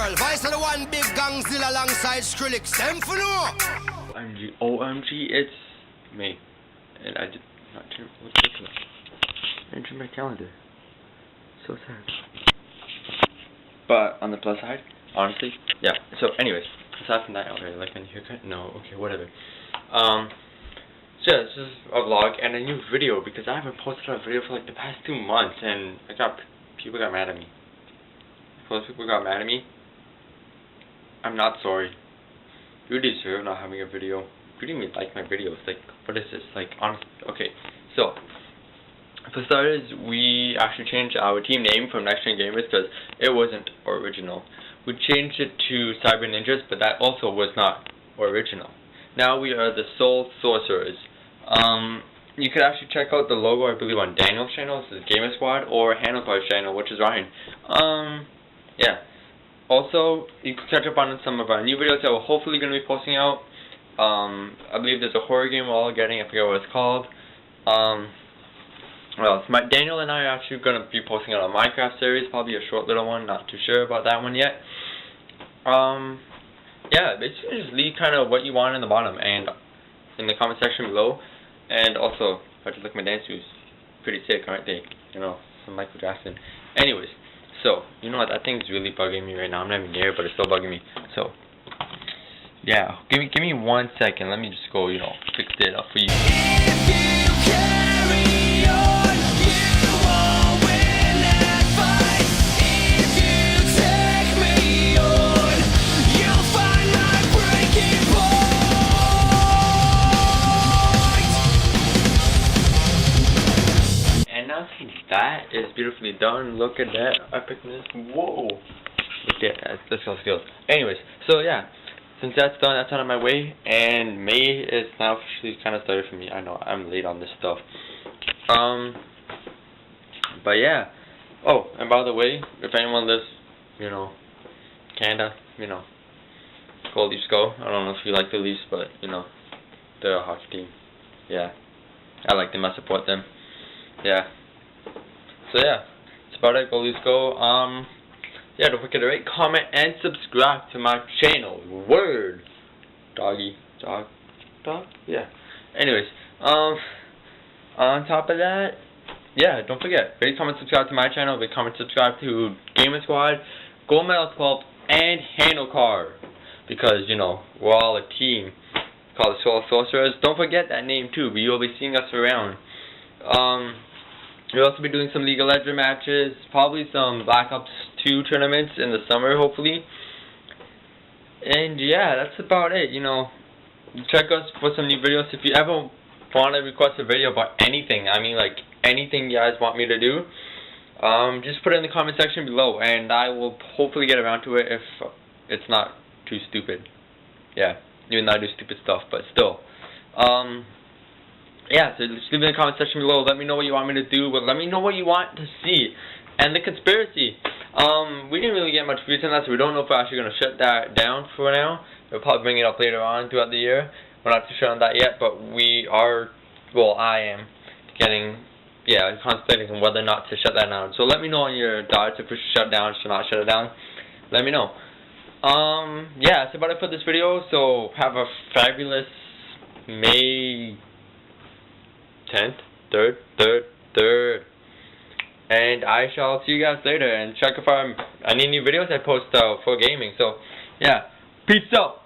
world. Vice of the one big gangzilla alongside Skrillex. Them for no. OMG, it's me. And I did not turn, what's this one? I didn't turn my calendar. So sad. But on the plus side, honestly, yeah. So anyways, aside from that, okay, like my haircut? No, okay, whatever. So yeah, this is a vlog and a new video because I haven't posted a video for like the past 2 months and people got mad at me. Those people got mad at me. I'm not sorry. You deserve not having a video. You didn't even like my videos. Like, what is this? Like, honestly, okay. So, for starters, we actually changed our team name from Next Gen Gamers because it wasn't original. We changed it to Cyber Ninjas, but that also was not original. Now we are the Soul Sorcerers. You could actually check out the logo, I believe, on Daniel's channel. This is Gamer Squad, or Handlecar's channel, which is Ryan. Yeah. Also, you can catch up on some of our new videos that we're hopefully going to be posting out. I believe there's a horror game we're all getting. I forget what it's called. Well, Daniel and I are actually going to be posting out a Minecraft series, probably a short little one. Not too sure about that one yet. Yeah, basically just leave kind of what you want in the bottom and in the comment section below. And also, if I just look at my dance shoes, pretty sick, aren't they? You know, some Michael Jackson. Anyways, so you know what? That thing's really bugging me right now. I'm not even near, but it's still bugging me. So, yeah, give me 1 second. Let me just go, you know, fix it up for you. If you carry on, you won't win that fight. If you take me on, you'll find my breaking point. And now that is beautifully done. Look at that epicness. Whoa. Look at that. That's all skills. Anyways, so yeah. Since that's done, that's out of my way, and May is now officially kind of started for me. I know, I'm late on this stuff. But yeah. Oh, and by the way, if anyone lives, you know, Canada, you know, go Leafs go. I don't know if you like the Leafs, but, you know, they're a hockey team. Yeah. I like them, I support them. Yeah. So yeah, that's about it. Go Leafs go. Yeah, don't forget to rate, comment, and subscribe to my channel. Word. Doggy. Dog. Yeah. Anyways, on top of that, yeah, don't forget, rate, comment, subscribe to my channel. Rate, comment, subscribe to Gamer Squad, Gold Medal 12, and Handlecar. Because, you know, we're all a team called the Soul Sorcerers. Don't forget that name, too. You'll be seeing us around. We'll also be doing some League of Legends matches, probably some Black Ops 2 tournaments in the summer, hopefully. And yeah, that's about it. You know, check us for some new videos. If you ever want to request a video about anything, I mean, like anything you guys want me to do, just put it in the comment section below, and I will hopefully get around to it if it's not too stupid. Yeah, even though I do stupid stuff, but still. Yeah, so just leave it in the comment section below. Let me know what you want me to do, but let me know what you want to see. And the conspiracy. We didn't really get much views on that, so we don't know if we're actually going to shut that down for now. We'll probably bring it up later on throughout the year. We're not too sure on that yet, but we are, well, I am contemplating on whether or not to shut that down. So let me know on your thoughts if we should shut down, should not shut it down. Let me know. Yeah, that's about it for this video. So have a fabulous May 10th, 3rd. And I shall see you guys later, and check if any new videos I post for gaming. So, yeah. Peace out.